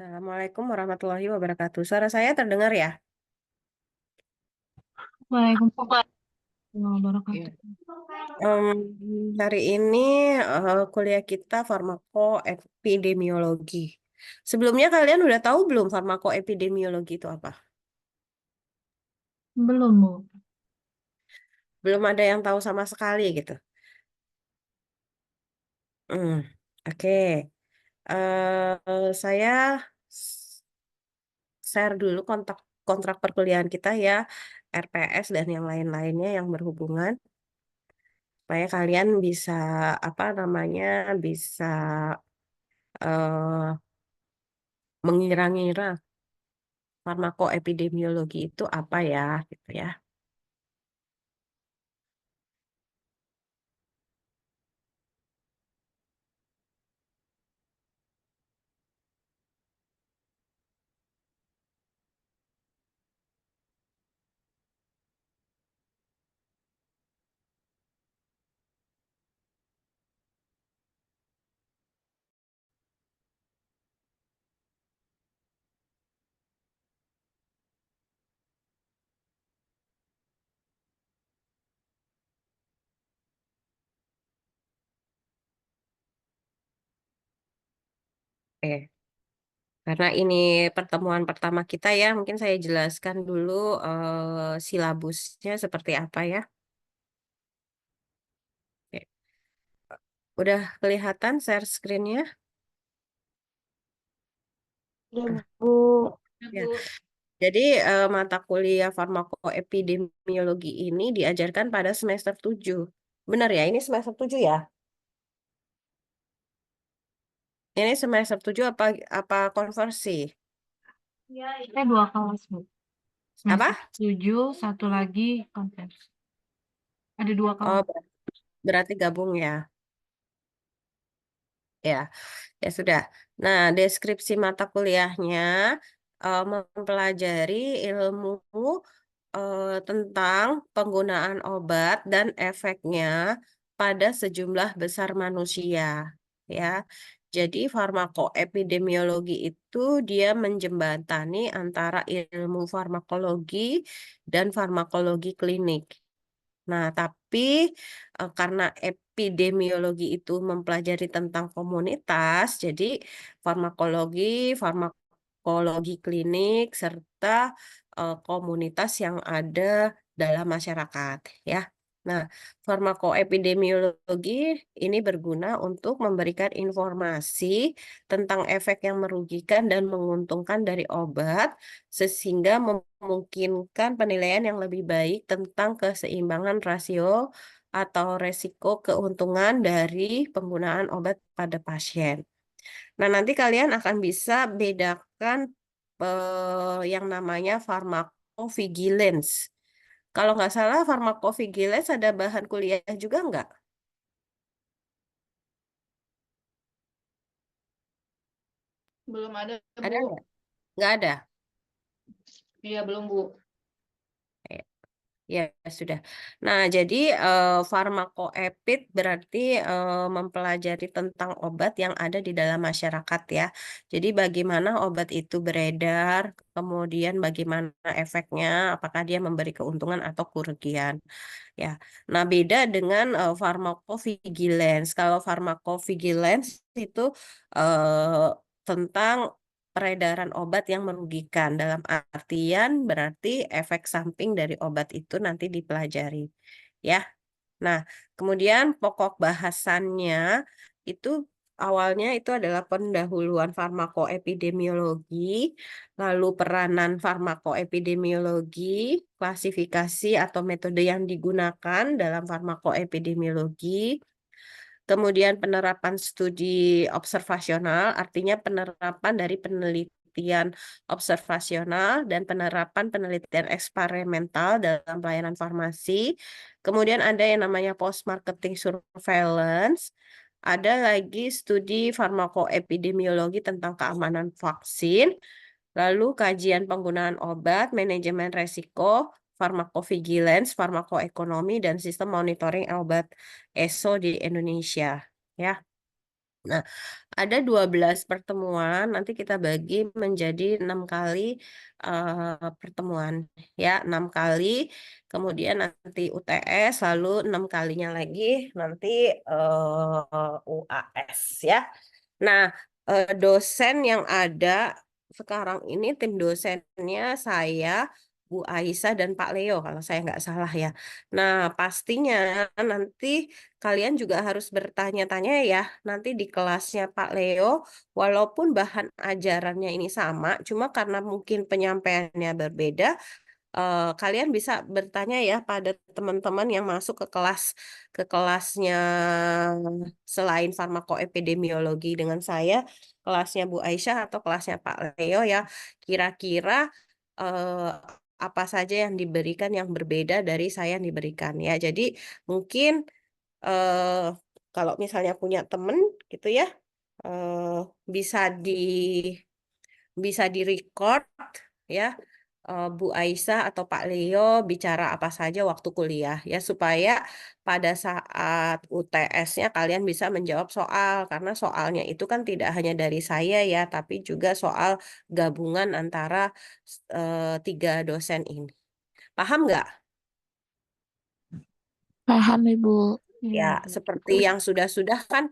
Assalamualaikum warahmatullahi wabarakatuh. Suara saya terdengar ya? Waalaikumsalam Iya. warahmatullahi Em, Hari ini kuliah kita farmakoepidemiologi. Sebelumnya kalian udah tahu belum farmakoepidemiologi itu apa? Belum, Bu. Belum ada yang tahu sama sekali gitu. Hmm, oke. Saya share dulu kontrak perkuliahan kita ya, RPS dan yang lain-lainnya yang berhubungan, supaya kalian bisa apa namanya bisa eh, mengira-ngira farmakoepidemiologi itu apa ya gitu ya. Oke. Karena ini pertemuan pertama kita ya, mungkin saya jelaskan dulu silabusnya seperti apa ya. Oke. Udah kelihatan share screen-nya? Ya, Ah, Bu. Ya, ya. Bu. Jadi mata kuliah farmakoepidemiologi ini diajarkan pada semester 7. Benar ya, ini semester 7 ya? Ini semester 7 apa apa konversi? Kita dua kelas, Bu. Semester Apa? 7, satu lagi konversi. Ada dua Oh, kelas. berarti gabung ya. Ya, ya sudah. Nah, deskripsi mata kuliahnya mempelajari ilmu tentang penggunaan obat dan efeknya pada sejumlah besar manusia. Ya, jadi farmakoepidemiologi itu dia menjembatani antara ilmu farmakologi dan farmakologi klinik. Nah, tapi karena epidemiologi itu mempelajari tentang komunitas, jadi farmakologi, farmakologi klinik, serta komunitas yang ada dalam masyarakat, ya. Nah, farmakoepidemiologi ini berguna untuk memberikan informasi tentang efek yang merugikan dan menguntungkan dari obat, sehingga memungkinkan penilaian yang lebih baik tentang keseimbangan rasio atau resiko keuntungan dari penggunaan obat pada pasien. Nah, nanti kalian akan bisa bedakan yang namanya pharmacovigilance. Kalau nggak salah, pharmacovigilance ada bahan kuliah juga nggak? Belum ada, Ada Bu. nggak? Nggak ada. Iya, belum, Bu. Ya, sudah. Nah, jadi farmakoepid berarti mempelajari tentang obat yang ada di dalam masyarakat ya. Jadi bagaimana obat itu beredar, kemudian bagaimana efeknya, apakah dia memberi keuntungan atau kerugian. Ya, nah beda dengan pharmacovigilance. Kalau pharmacovigilance itu tentang peredaran obat yang merugikan. Dalam artian berarti efek samping dari obat itu nanti dipelajari. Ya, nah kemudian pokok bahasannya itu awalnya itu adalah pendahuluan farmakoepidemiologi, lalu peranan farmakoepidemiologi, klasifikasi atau metode yang digunakan dalam farmakoepidemiologi, kemudian penerapan studi observasional, artinya penerapan dari penelitian observasional dan penerapan penelitian eksperimental dalam pelayanan farmasi. Kemudian ada yang namanya post-marketing surveillance. Ada lagi studi farmakoepidemiologi tentang keamanan vaksin. Lalu kajian penggunaan obat, manajemen resiko, farmakovigilance, farmakoekonomi, dan sistem monitoring obat ESO di Indonesia. Ya, Nah, ada 12 pertemuan, nanti kita bagi menjadi 6 kali pertemuan. Ya, 6 kali, kemudian nanti UTS, lalu 6 kalinya lagi nanti UAS ya. Nah, dosen yang ada sekarang ini tim dosennya saya, Bu Aisyah dan Pak Leo kalau saya nggak salah ya. Nah, pastinya nanti kalian juga harus bertanya-tanya ya nanti di kelasnya Pak Leo, walaupun bahan ajarannya ini sama, cuma karena mungkin penyampaiannya berbeda, kalian bisa bertanya ya pada teman-teman yang masuk ke kelasnya selain farmakoepidemiologi dengan saya, kelasnya Bu Aisyah atau kelasnya Pak Leo ya, kira-kira eh, apa saja yang diberikan yang berbeda dari saya yang diberikan ya. Jadi mungkin eh, kalau misalnya punya temen gitu ya, eh, bisa di bisa di-record ya, Bu Aisyah atau Pak Leo bicara apa saja waktu kuliah ya supaya pada saat UTS-nya kalian bisa menjawab soal karena soalnya itu kan tidak hanya dari saya ya tapi juga soal gabungan antara tiga dosen ini. Paham nggak? Paham, Ibu. Ya, Iya. seperti yang sudah-sudah kan,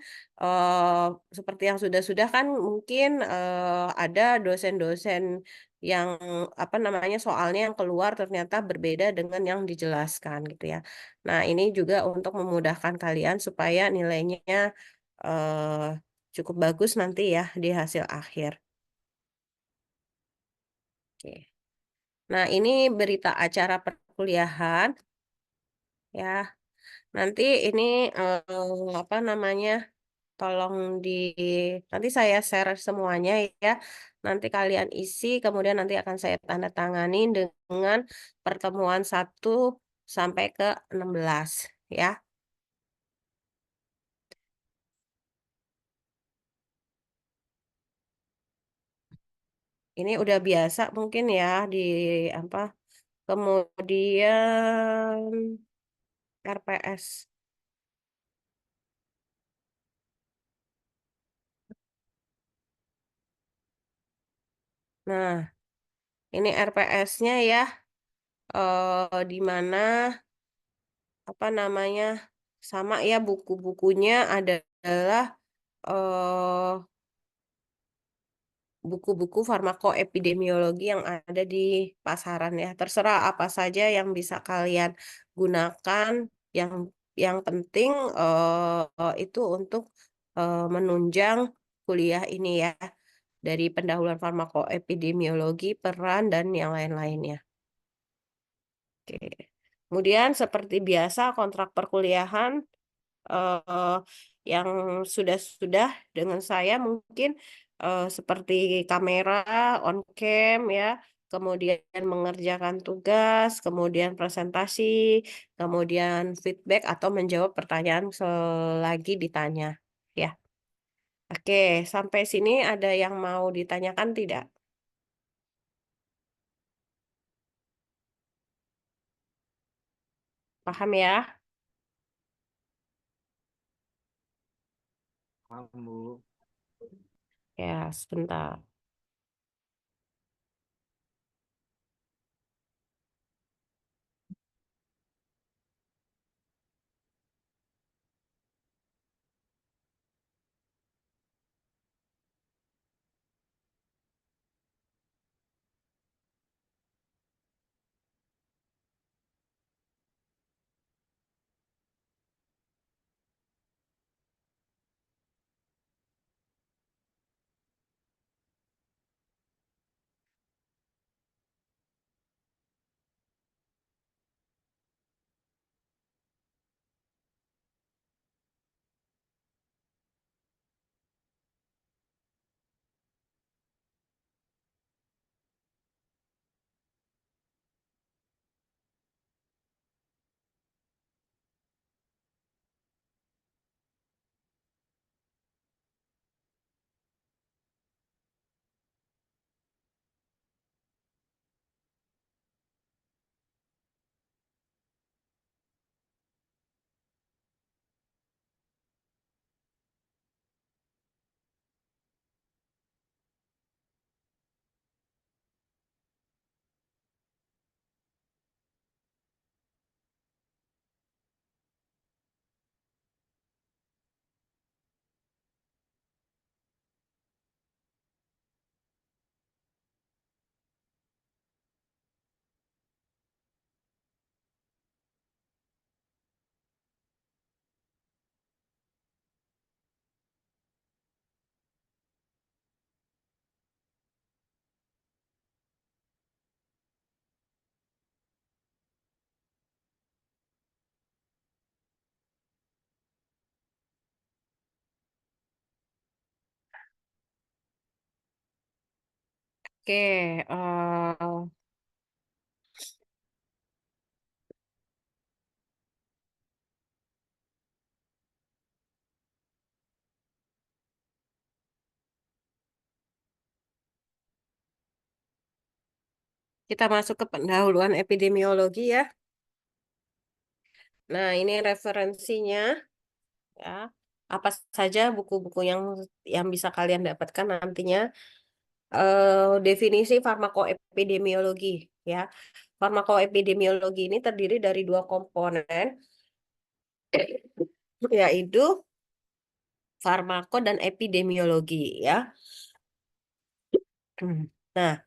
seperti yang sudah-sudah kan mungkin ada dosen-dosen yang apa namanya soalnya yang keluar ternyata berbeda dengan yang dijelaskan gitu ya. Nah, ini juga untuk memudahkan kalian supaya nilainya eh, cukup bagus nanti ya di hasil akhir. Oke. Nah, ini berita acara perkuliahan ya. Nanti ini apa namanya? Tolong di nanti saya share semuanya ya. Nanti kalian isi, kemudian nanti akan saya tanda tangani dengan pertemuan 1 sampai ke 16 ya. Ini udah biasa mungkin ya di apa. Kemudian RPS. Nah, ini RPS-nya ya, di mana apa namanya sama ya buku-bukunya adalah eh buku-buku farmakoepidemiologi yang ada di pasaran ya. Terserah apa saja yang bisa kalian gunakan. Yang penting itu untuk menunjang kuliah ini ya dari pendahuluan farmakoepidemiologi, peran dan yang lain-lainnya. Oke. Kemudian seperti biasa kontrak perkuliahan eh, yang sudah-sudah dengan saya mungkin seperti kamera, on cam ya, kemudian mengerjakan tugas, kemudian presentasi, kemudian feedback atau menjawab pertanyaan selagi ditanya. Ya, oke, sampai sini ada yang mau ditanyakan tidak? Paham ya? Paham, Bu. Ya, sebentar. kita masuk ke pendahuluan epidemiologi ya. Nah, ini referensinya ya. Apa saja buku-buku yang bisa kalian dapatkan nantinya. Definisi farmakoepidemiologi ya. Farmakoepidemiologi ini terdiri dari dua komponen, yaitu farmako dan epidemiologi ya. Nah,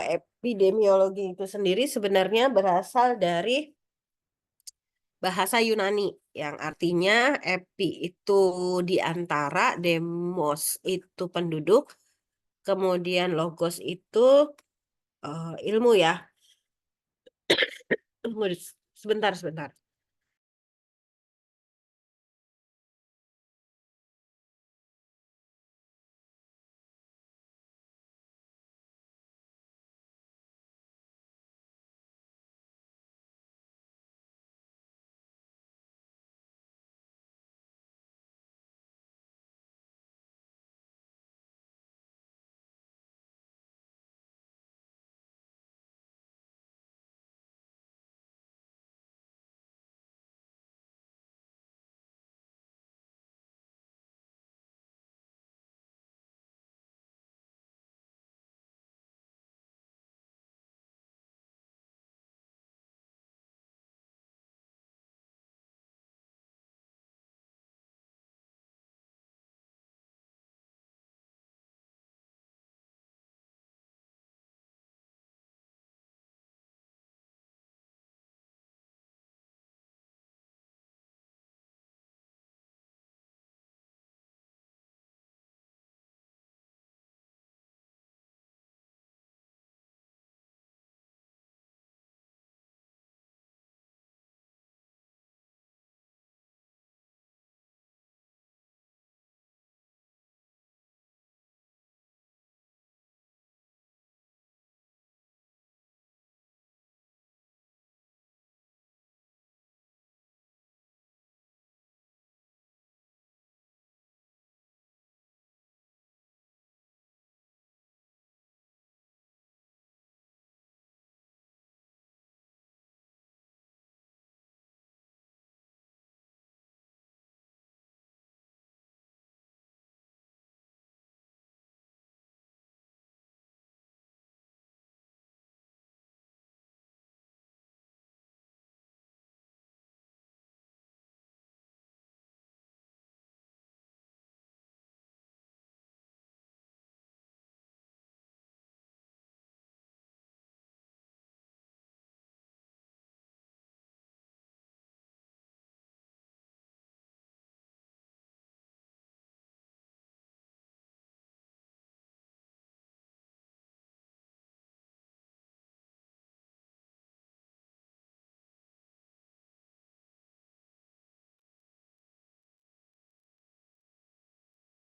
epidemiologi itu sendiri sebenarnya berasal dari bahasa Yunani yang artinya epi itu di antara, demos itu penduduk, kemudian logos itu ilmu ya. Tunggu sebentar, sebentar.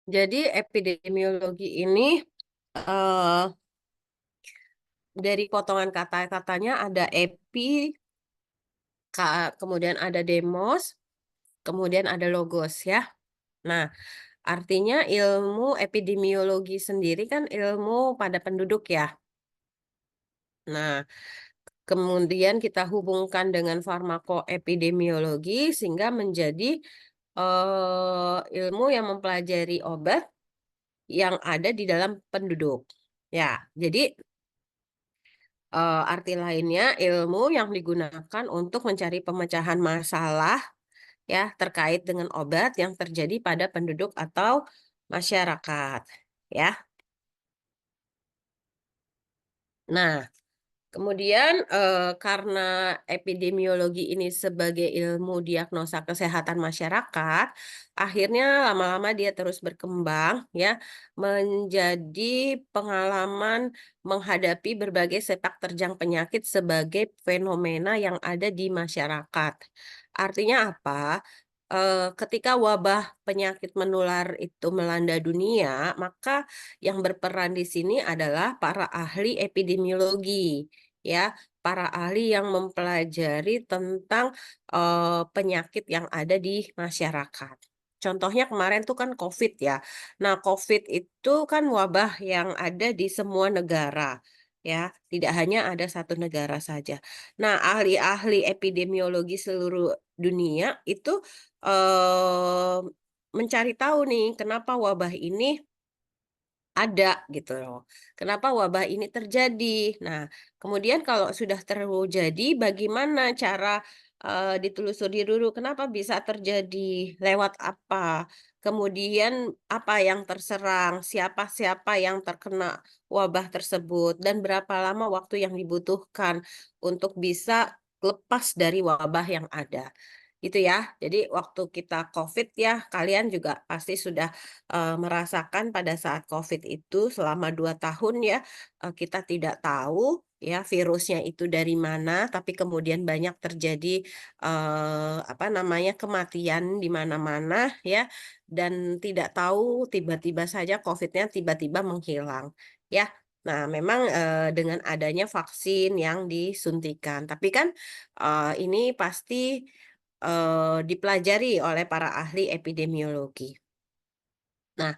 Jadi epidemiologi ini eh, dari potongan kata-katanya ada epi, kemudian ada demos, kemudian ada logos ya. Nah, artinya ilmu epidemiologi sendiri kan ilmu pada penduduk ya. Nah, kemudian kita hubungkan dengan farmakoepidemiologi sehingga menjadi ilmu yang mempelajari obat yang ada di dalam penduduk. Ya, jadi arti lainnya ilmu yang digunakan untuk mencari pemecahan masalah ya terkait dengan obat yang terjadi pada penduduk atau masyarakat. Ya. Nah, kemudian karena epidemiologi ini sebagai ilmu diagnosa kesehatan masyarakat, akhirnya lama-lama dia terus berkembang ya menjadi pengalaman menghadapi berbagai sepak terjang penyakit sebagai fenomena yang ada di masyarakat. Artinya apa? ketika wabah penyakit menular itu melanda dunia, maka yang berperan di sini adalah para ahli epidemiologi, ya, para ahli yang mempelajari tentang penyakit yang ada di masyarakat. Contohnya kemarin tuh kan COVID ya. Nah, COVID itu kan wabah yang ada di semua negara, ya, tidak hanya ada satu negara saja. Nah, ahli-ahli epidemiologi seluruh dunia itu eh, mencari tahu nih kenapa wabah ini ada gitu loh. Kenapa wabah ini terjadi? Nah, kemudian kalau sudah terjadi, bagaimana cara ditelusuri dulu kenapa bisa terjadi, lewat apa? Kemudian apa yang terserang, siapa-siapa yang terkena wabah tersebut, dan berapa lama waktu yang dibutuhkan untuk bisa lepas dari wabah yang ada. Gitu ya. Jadi waktu kita COVID ya, kalian juga pasti sudah merasakan pada saat COVID itu selama 2 tahun ya, kita tidak tahu ya virusnya itu dari mana, tapi kemudian banyak terjadi apa namanya kematian di mana-mana ya, dan tidak tahu tiba-tiba saja COVID-nya tiba-tiba menghilang ya. Nah, memang dengan adanya vaksin yang disuntikan, tapi kan ini pasti dipelajari oleh para ahli epidemiologi. Nah,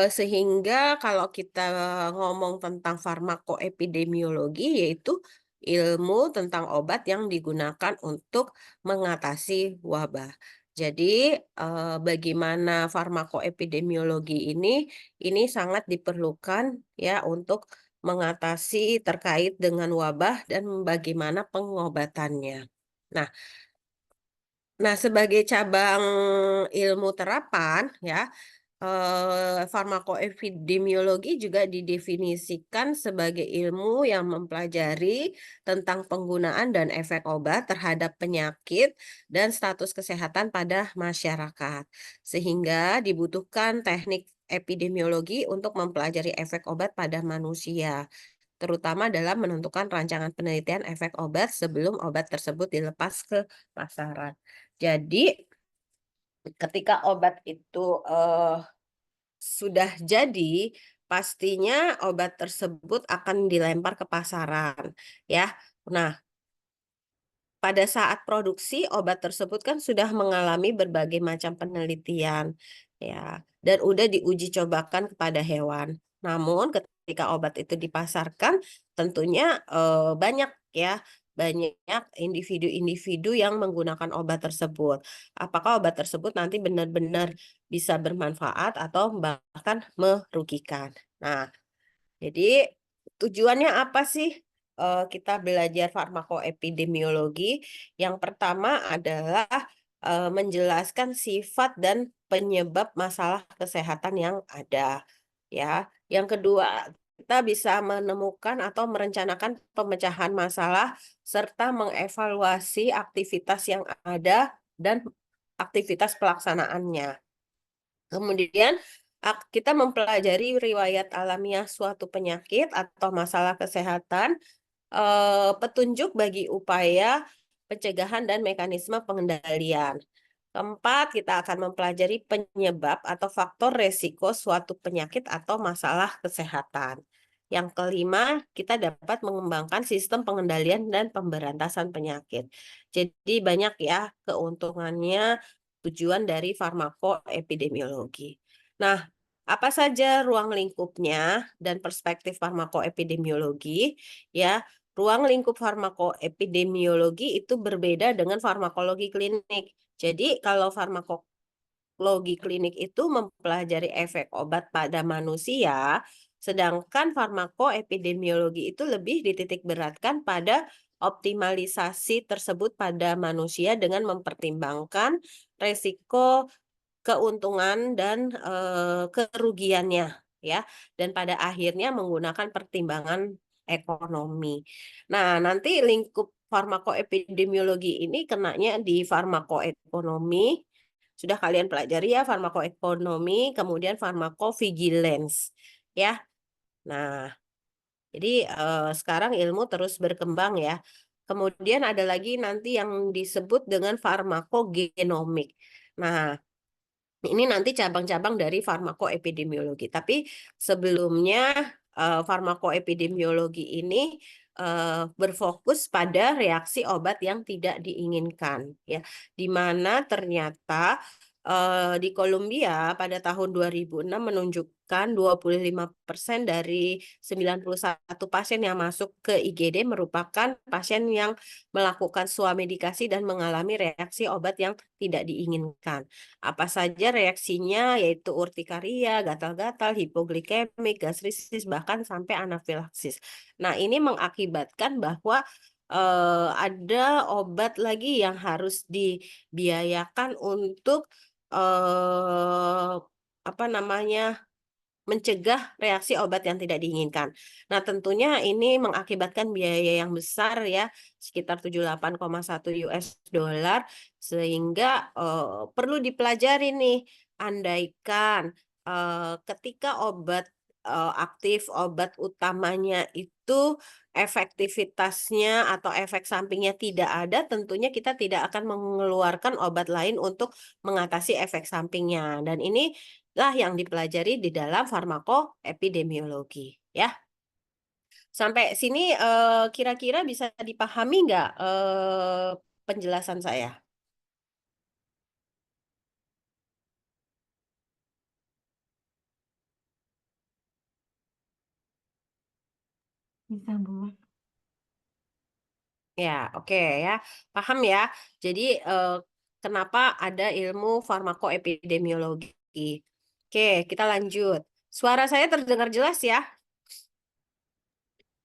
sehingga kalau kita ngomong tentang farmakoepidemiologi, yaitu ilmu tentang obat yang digunakan untuk mengatasi wabah. Jadi, bagaimana farmakoepidemiologi ini sangat diperlukan ya untuk mengatasi terkait dengan wabah dan bagaimana pengobatannya. Nah, sebagai cabang ilmu terapan ya, farmakoepidemiologi juga didefinisikan sebagai ilmu yang mempelajari tentang penggunaan dan efek obat terhadap penyakit dan status kesehatan pada masyarakat. Sehingga dibutuhkan teknik epidemiologi untuk mempelajari efek obat pada manusia, terutama dalam menentukan rancangan penelitian efek obat sebelum obat tersebut dilepas ke pasaran. Jadi, ketika obat itu sudah jadi, pastinya obat tersebut akan dilempar ke pasaran, ya. Nah, pada saat produksi obat tersebut kan sudah mengalami berbagai macam penelitian ya, dan udah diuji cobakan kepada hewan. Namun ketika obat itu dipasarkan tentunya banyak ya, banyak individu-individu yang menggunakan obat tersebut. Apakah obat tersebut nanti benar-benar bisa bermanfaat atau bahkan merugikan. Nah, jadi tujuannya apa sih kita belajar farmakoepidemiologi? Yang pertama adalah menjelaskan sifat dan penyebab masalah kesehatan yang ada. Ya, yang kedua kita bisa menemukan atau merencanakan pemecahan masalah serta mengevaluasi aktivitas yang ada dan aktivitas pelaksanaannya. Kemudian kita mempelajari riwayat alamiah suatu penyakit atau masalah kesehatan, petunjuk bagi upaya pencegahan dan mekanisme pengendalian. Keempat, kita akan mempelajari penyebab atau faktor resiko suatu penyakit atau masalah kesehatan. Yang kelima, kita dapat mengembangkan sistem pengendalian dan pemberantasan penyakit. Jadi banyak ya keuntungannya tujuan dari farmakoepidemiologi. Nah, apa saja ruang lingkupnya dan perspektif farmakoepidemiologi? Ya, ruang lingkup farmakoepidemiologi itu berbeda dengan farmakologi klinik. Jadi, kalau farmakologi klinik itu mempelajari efek obat pada manusia, sedangkan farmakoepidemiologi itu lebih dititik beratkan pada optimalisasi tersebut pada manusia dengan mempertimbangkan resiko, keuntungan, dan kerugiannya ya, dan pada akhirnya menggunakan pertimbangan ekonomi. Nah, nanti lingkup farmakoepidemiologi ini kenanya di farmakoekonomi. Sudah kalian pelajari ya farmakoekonomi, kemudian farmakovigilance ya. Nah, jadi sekarang ilmu terus berkembang ya. Kemudian ada lagi nanti yang disebut dengan farmakogenomik. Nah, ini nanti cabang-cabang dari farmakoepidemiologi. Tapi sebelumnya farmakoepidemiologi ini berfokus pada reaksi obat yang tidak diinginkan, ya, di mana ternyata di Columbia pada tahun 2006 menunjukkan 25% dari 91 pasien yang masuk ke IGD merupakan pasien yang melakukan swamedikasi dan mengalami reaksi obat yang tidak diinginkan. Apa saja reaksinya, yaitu urtikaria, gatal-gatal, hipoglikemik, gastritis, bahkan sampai anafilaksis. Nah, ini mengakibatkan bahwa ada obat lagi yang harus dibiayakan untuk apa namanya, mencegah reaksi obat yang tidak diinginkan. Nah, tentunya ini mengakibatkan biaya yang besar ya, sekitar 78,1 US dollar, sehingga perlu dipelajari nih, andaikan ketika obat aktif, obat utamanya itu efektivitasnya atau efek sampingnya tidak ada, tentunya kita tidak akan mengeluarkan obat lain untuk mengatasi efek sampingnya. Dan ini lah yang dipelajari di dalam farmakoepidemiologi, ya. Sampai sini kira-kira bisa dipahami nggak penjelasan saya? Bisa, Bu. Ya, oke ya, paham ya. Jadi kenapa ada ilmu farmakoepidemiologi? Oke, kita lanjut. Suara saya terdengar jelas ya?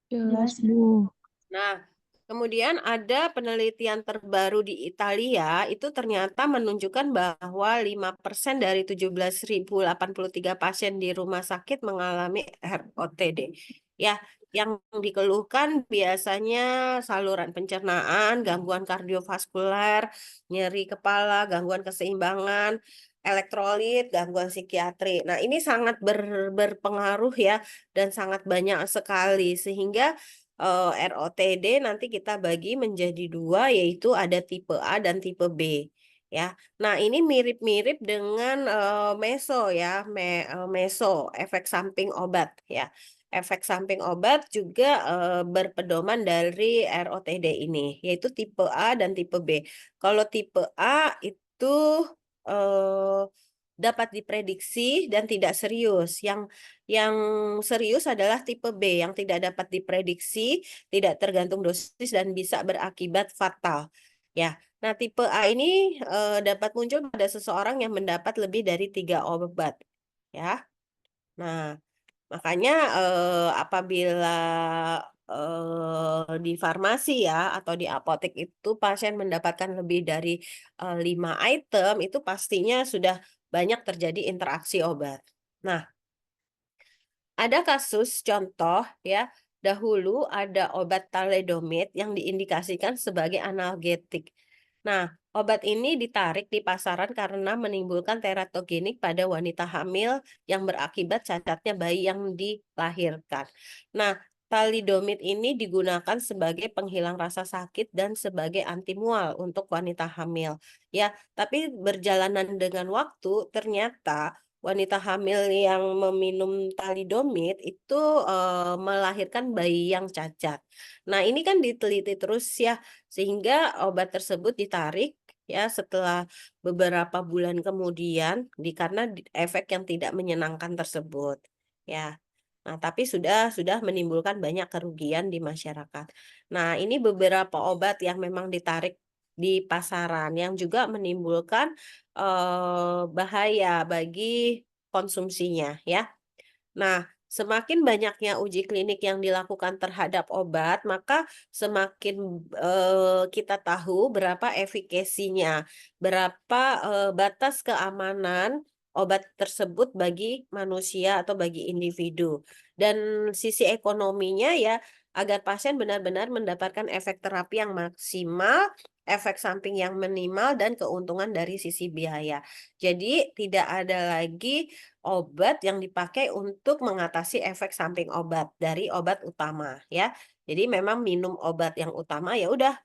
Jelas, Bu. Nah, kemudian ada penelitian terbaru di Italia, itu ternyata menunjukkan bahwa 5% dari 17.083 pasien di rumah sakit mengalami ROTD. Ya, yang dikeluhkan biasanya saluran pencernaan, gangguan kardiovaskuler, nyeri kepala, gangguan keseimbangan, elektrolit, gangguan psikiatri. Nah, ini sangat berpengaruh ya, dan sangat banyak sekali, sehingga ROTD nanti kita bagi menjadi dua, yaitu ada tipe A dan tipe B. Ya, nah ini mirip-mirip dengan meso ya, meso, efek samping obat ya. Efek samping obat juga berpedoman dari ROTD ini, yaitu tipe A dan tipe B. Kalau tipe A itu eh, dapat diprediksi dan tidak serius. Yang serius adalah tipe B yang tidak dapat diprediksi, tidak tergantung dosis dan bisa berakibat fatal. Ya, nah tipe A ini dapat muncul pada seseorang yang mendapat lebih dari 3 obat. Ya, nah makanya apabila di farmasi ya atau di apotek itu pasien mendapatkan lebih dari 5 item, itu pastinya sudah banyak terjadi interaksi obat. Nah, ada kasus contoh ya, dahulu ada obat thalidomid yang diindikasikan sebagai analgetik. Nah, obat ini ditarik di pasaran karena menimbulkan teratogenik pada wanita hamil yang berakibat cacatnya bayi yang dilahirkan. Nah, thalidomid ini digunakan sebagai penghilang rasa sakit dan sebagai anti mual untuk wanita hamil. Ya, tapi berjalanan dengan waktu ternyata wanita hamil yang meminum thalidomid itu melahirkan bayi yang cacat. Nah, ini kan diteliti terus ya, sehingga obat tersebut ditarik ya setelah beberapa bulan kemudian karena efek yang tidak menyenangkan tersebut. Ya. Nah, tapi sudah menimbulkan banyak kerugian di masyarakat. Nah, ini beberapa obat yang memang ditarik di pasaran yang juga menimbulkan bahaya bagi konsumsinya ya. Nah, semakin banyaknya uji klinik yang dilakukan terhadap obat, maka semakin kita tahu berapa efikasinya, berapa batas keamanan obat tersebut bagi manusia atau bagi individu. Dan sisi ekonominya ya, agar pasien benar-benar mendapatkan efek terapi yang maksimal, efek samping yang minimal, dan keuntungan dari sisi biaya. Jadi tidak ada lagi obat yang dipakai untuk mengatasi efek samping obat dari obat utama ya. Jadi memang minum obat yang utama ya udah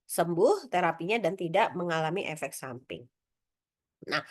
sembuh terapinya dan tidak mengalami efek samping. Nah,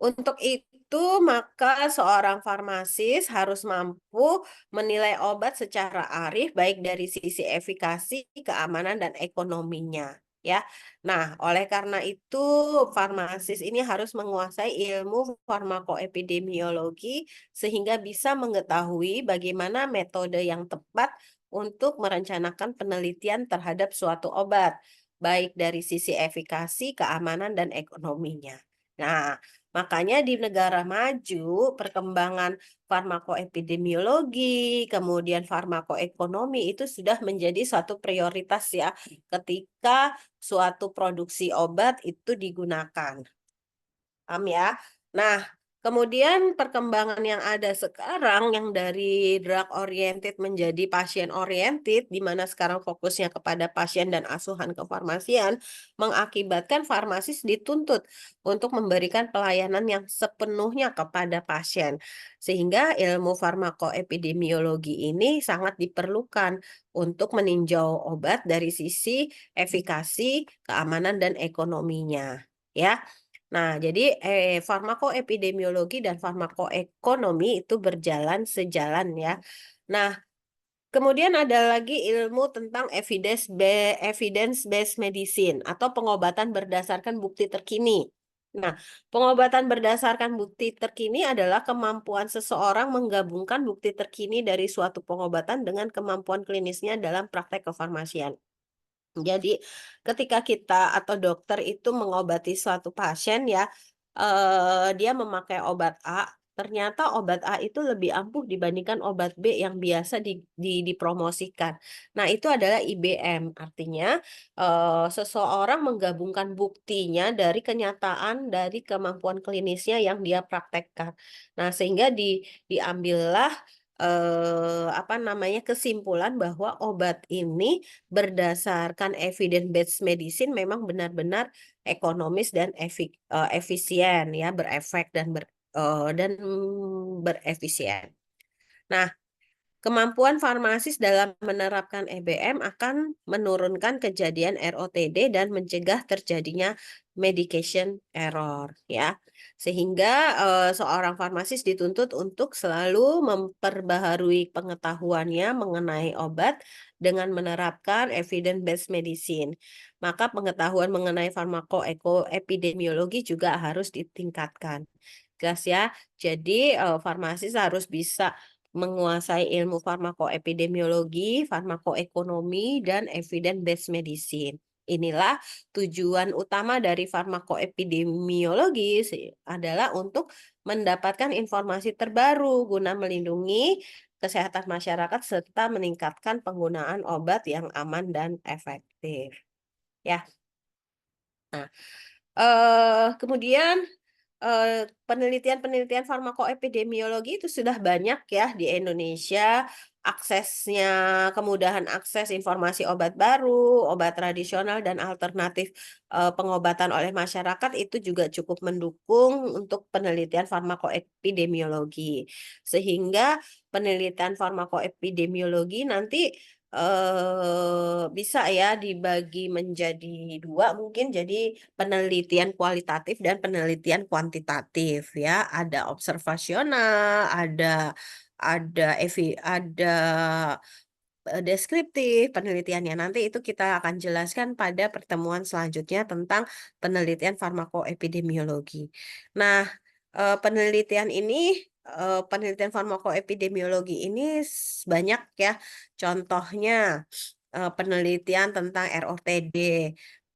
untuk itu, maka seorang farmasis harus mampu menilai obat secara arif, baik dari sisi efikasi, keamanan, dan ekonominya. Ya, nah, oleh karena itu, farmasis ini harus menguasai ilmu farmakoepidemiologi sehingga bisa mengetahui bagaimana metode yang tepat untuk merencanakan penelitian terhadap suatu obat, baik dari sisi efikasi, keamanan, dan ekonominya. Nah, makanya di negara maju, perkembangan farmakoepidemiologi, kemudian farmakoekonomi itu sudah menjadi suatu prioritas ya ketika suatu produksi obat itu digunakan. Paham ya? Nah, kemudian perkembangan yang ada sekarang yang dari drug oriented menjadi pasien oriented, di mana sekarang fokusnya kepada pasien dan asuhan kefarmasian, mengakibatkan farmasis dituntut untuk memberikan pelayanan yang sepenuhnya kepada pasien. Sehingga ilmu farmakoepidemiologi ini sangat diperlukan untuk meninjau obat dari sisi efikasi, keamanan, dan ekonominya. Ya. Nah, jadi farmakoepidemiologi dan farmakoekonomi itu berjalan sejalan ya. Nah, kemudian ada lagi ilmu tentang evidence based medicine atau pengobatan berdasarkan bukti terkini. Nah, pengobatan berdasarkan bukti terkini adalah kemampuan seseorang menggabungkan bukti terkini dari suatu pengobatan dengan kemampuan klinisnya dalam praktek kefarmasian. Jadi, ketika kita atau dokter itu mengobati suatu pasien ya, dia memakai obat A, ternyata obat A itu lebih ampuh dibandingkan obat B yang biasa dipromosikan. Nah, itu adalah IBM, artinya, seseorang menggabungkan buktinya dari kenyataan, dari kemampuan klinisnya yang dia praktekkan. Nah, sehingga diambillah, apa namanya, kesimpulan bahwa obat ini berdasarkan evidence based medicine memang benar-benar ekonomis dan efisien ya, berefek dan berefisien. Nah, kemampuan farmasis dalam menerapkan EBM akan menurunkan kejadian ROTD dan mencegah terjadinya medication error ya. Sehingga seorang farmasis dituntut untuk selalu memperbaharui pengetahuannya mengenai obat dengan menerapkan evidence based medicine. Maka pengetahuan mengenai farmakoepidemiologi juga harus ditingkatkan. Jelas ya. Jadi farmasis harus bisa menguasai ilmu farmakoepidemiologi, farmakoekonomi, dan evidence-based medicine. Inilah tujuan utama dari farmakoepidemiologi adalah untuk mendapatkan informasi terbaru guna melindungi kesehatan masyarakat serta meningkatkan penggunaan obat yang aman dan efektif. Ya. Nah, kemudian penelitian-penelitian farmakoepidemiologi itu sudah banyak ya di Indonesia. Aksesnya, kemudahan akses informasi obat baru, obat tradisional dan alternatif pengobatan oleh masyarakat itu juga cukup mendukung untuk penelitian farmakoepidemiologi. Sehingga penelitian farmakoepidemiologi nanti bisa ya dibagi menjadi dua mungkin, jadi penelitian kualitatif dan penelitian kuantitatif ya. Ada observasional, ada deskriptif penelitiannya. Nanti itu kita akan jelaskan pada pertemuan selanjutnya tentang penelitian farmakoepidemiologi. Nah, penelitian farmakoepidemiologi ini banyak ya. Contohnya penelitian tentang ROTD,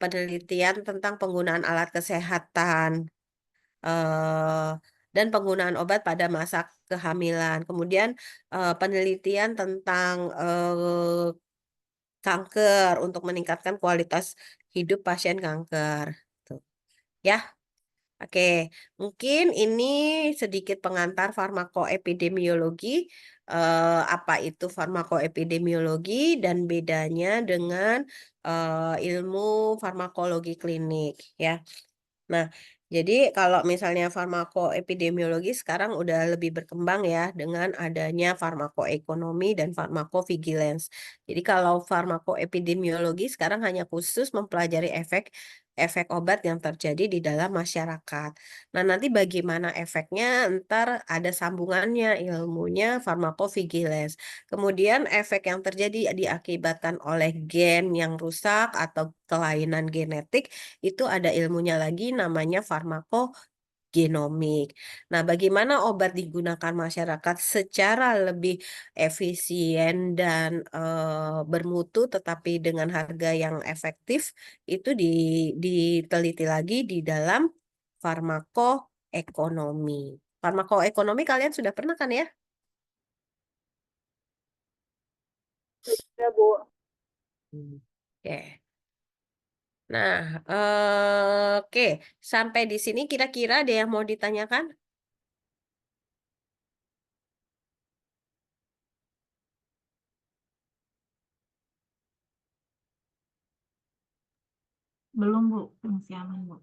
penelitian tentang penggunaan alat kesehatan, eh, dan penggunaan obat pada masa kehamilan. Kemudian penelitian tentang kanker untuk meningkatkan kualitas hidup pasien kanker. Tuh. Ya, oke. Mungkin ini sedikit pengantar farmakoepidemiologi. Apa itu farmakoepidemiologi dan bedanya dengan ilmu farmakologi klinik, ya. Nah, jadi kalau misalnya farmakoepidemiologi sekarang udah lebih berkembang ya dengan adanya farmakoekonomi dan farmakovigilance. Jadi kalau farmakoepidemiologi sekarang hanya khusus mempelajari efek efek obat yang terjadi di dalam masyarakat. Nah, nanti bagaimana efeknya, ntar ada sambungannya ilmunya farmakovigilans. Kemudian efek yang terjadi diakibatkan oleh gen yang rusak atau kelainan genetik, itu ada ilmunya lagi namanya genomik. Nah, bagaimana obat digunakan masyarakat secara lebih efisien dan bermutu, tetapi dengan harga yang efektif, itu diteliti lagi di dalam farmakoekonomi. Farmakoekonomi kalian sudah pernah kan ya? Ya, Bu. Hmm. Oke. Nah, oke. Sampai di sini kira-kira ada yang mau ditanyakan? Belum, Bu. Masih aman, Bu.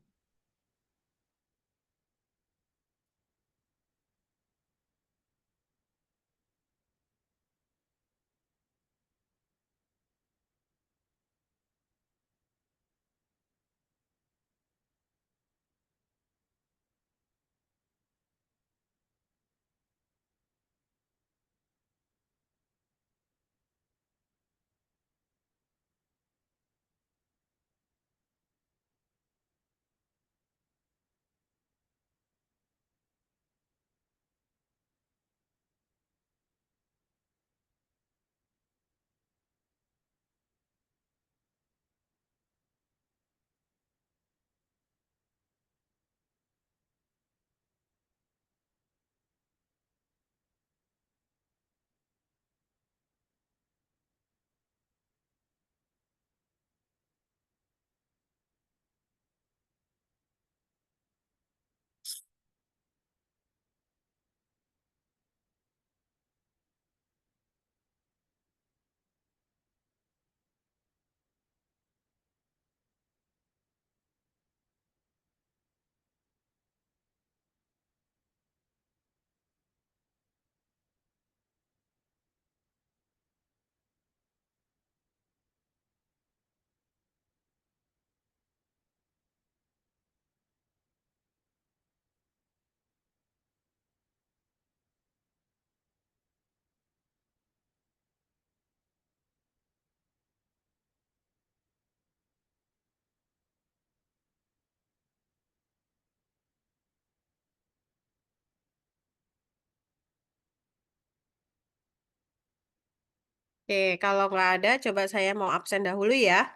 Oke, kalau nggak ada, coba saya mau absen dahulu ya.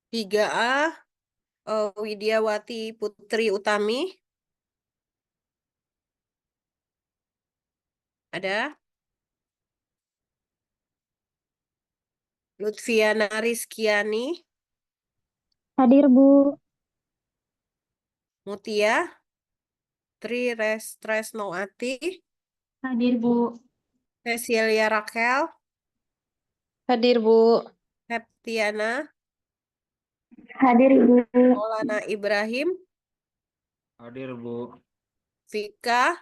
Tiga a Widiawati Putri Utami. Ada. Lutfiana Rizkiani. Hadir, Bu. Mutia Tri Tresnoati. Hadir, Bu. Cecilia Raquel. Hadir, Bu. Septiana. Hadir, Ibu. Maulana Ibrahim. Hadir, Bu. Vika.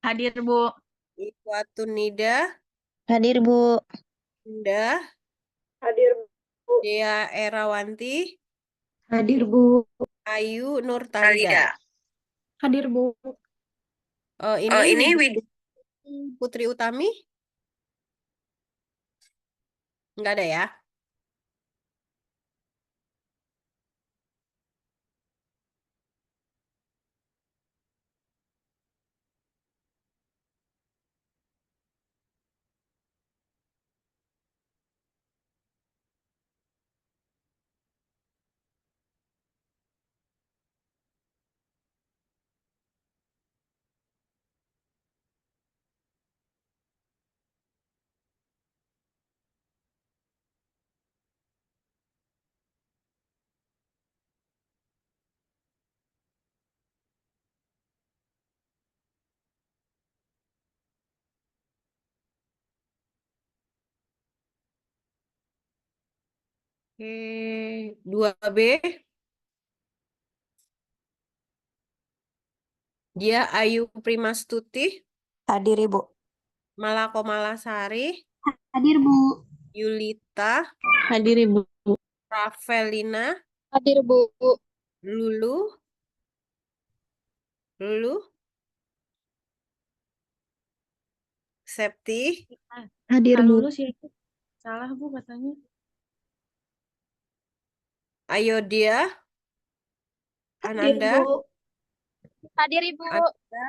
Hadir, Bu. Iwatunida. Hadir, Bu. Indah. Hadir, Bu. Dea Erawanti. Hadir, Bu. Ayu Nurtalida. Hadir, Bu. Ini Ini Putri Utami. Nggak ada ya? Oke, 2B. Dia Ayu Primastuti, Hadir Ibu. Malako Malasari, Hadir Bu. Yulita, Hadir Ibu. Rafelina, Hadir Bu. Lulu, Septi, Hadir Kalau Bu. lulus ya salah Bu katanya. Ayodia, Hadir Ananda, Bu. Hadir Ibu. Ananda,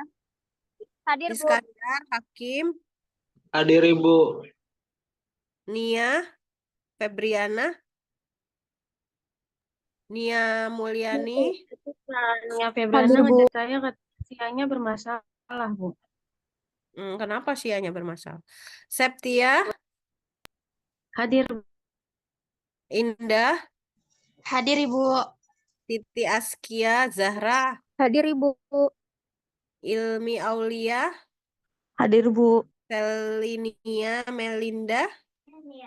Hadir Bu. Iskandar, Hakim, Hadir Ibu. Nia, Febriana, Nia Mulyani, Nia Febriana Hadir Bu. ngechat saya siangnya bermasalah Bu. Kenapa sianya bermasalah? Septia, Hadir Indah, Hadir Ibu. Titi Askia, Zahra, Hadir Ibu. Ilmi Aulia, Hadir Bu. Selinia, Melinda,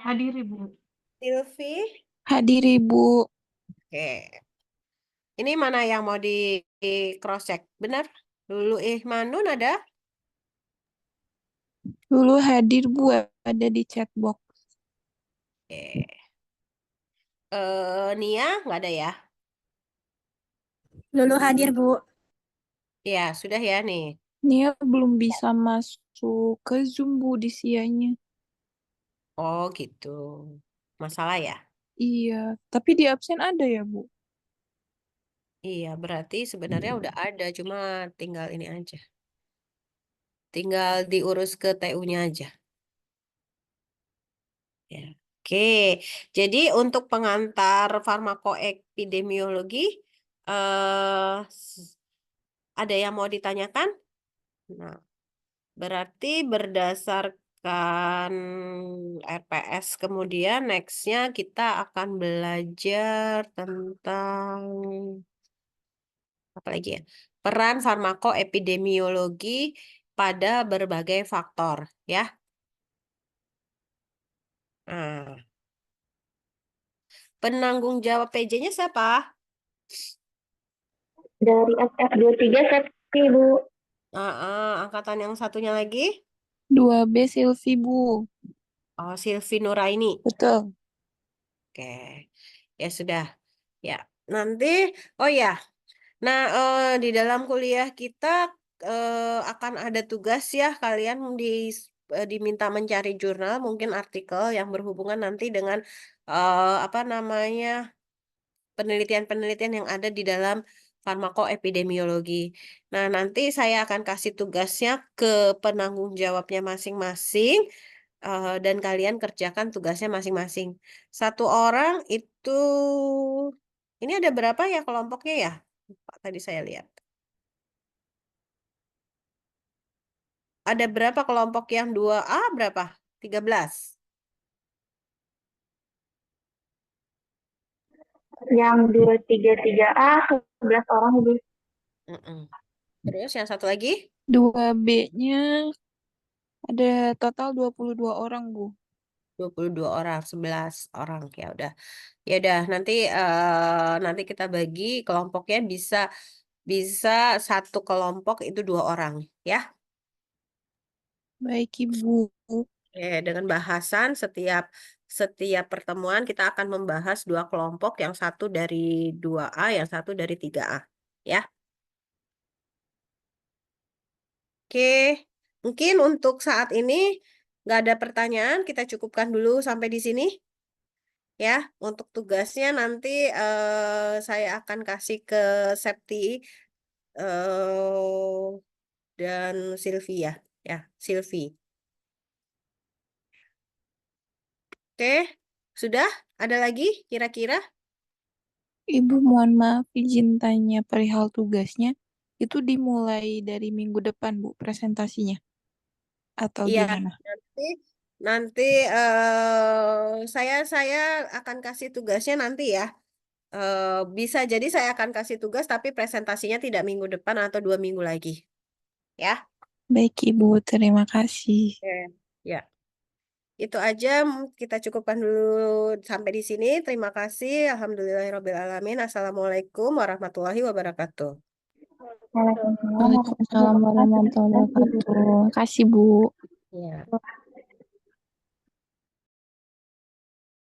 hadir Ibu. Silvi. Hadir Ibu. Oke. Ini mana yang mau di cross check? Benar? Lulu Ihmanun ada? Dulu hadir Bu, ada di chat box. Oke. Nia nggak ada ya? Lulu hadir Bu. Ya, sudah ya nih. Nia belum bisa masuk ke Zoom Bu di sianya. Oh, gitu. Masalah ya? Iya, tapi di absen ada ya Bu? Iya, berarti sebenarnya udah ada, cuma tinggal ini aja. Tinggal diurus ke TU-nya aja. Ya. Oke, jadi untuk pengantar farmakoepidemiologi, ada yang mau ditanyakan? Nah, berarti berdasarkan RPS kemudian nextnya kita akan belajar tentang apa lagi ya? Peran farmakoepidemiologi pada berbagai faktor, ya. Nah, penanggung jawab PJ-nya siapa? Dari FF23 Septi Bu. Angkatan yang satunya lagi? 2B Silvi Bu. Oh, Silvi Nuraini. Betul. Oke, ya sudah. Ya, nanti, oh ya, nah di dalam kuliah kita akan ada tugas ya, kalian diminta mencari jurnal, mungkin artikel yang berhubungan nanti dengan apa namanya penelitian-penelitian yang ada di dalam farmakoepidemiologi. Nah, nanti saya akan kasih tugasnya ke penanggung jawabnya masing-masing dan kalian kerjakan tugasnya masing-masing. Satu orang itu, ini ada berapa ya kelompoknya ya? Pak, tadi saya lihat. Ada berapa kelompok yang 2A berapa? 13. Yang 233A 11 orang Bu. Mm-mm. Terus yang satu lagi? 2B-nya ada total 22 orang Bu. 22 orang, 11 orang. Ya udah. Ya udah, nanti kita bagi kelompoknya bisa bisa satu kelompok itu 2 orang, ya. Baik Ibu. Dengan bahasan setiap setiap pertemuan kita akan membahas 2 kelompok, yang satu dari 2A, yang satu dari 3A. Ya. Oke, mungkin untuk saat ini nggak ada pertanyaan, kita cukupkan dulu sampai di sini. Ya, untuk tugasnya nanti saya akan kasih ke Septi eh, dan Sylvia. Ya, Sylvie. Oke, sudah? Ada lagi kira-kira? Ibu mohon maaf izin tanya perihal tugasnya. Itu dimulai dari minggu depan Bu presentasinya. Atau Iya, gimana? nanti nanti saya akan kasih tugasnya nanti ya. Bisa jadi saya akan kasih tugas tapi presentasinya tidak minggu depan atau 2 minggu lagi. Ya. Baik Ibu, terima kasih. Oke. Ya. Itu aja kita cukupkan dulu sampai di sini. Terima kasih. Alhamdulillahirrabbilalamin. Assalamualaikum warahmatullahi wabarakatuh. Waalaikumsalam warahmatullahi wabarakatuh. Makasih, Bu. Ya.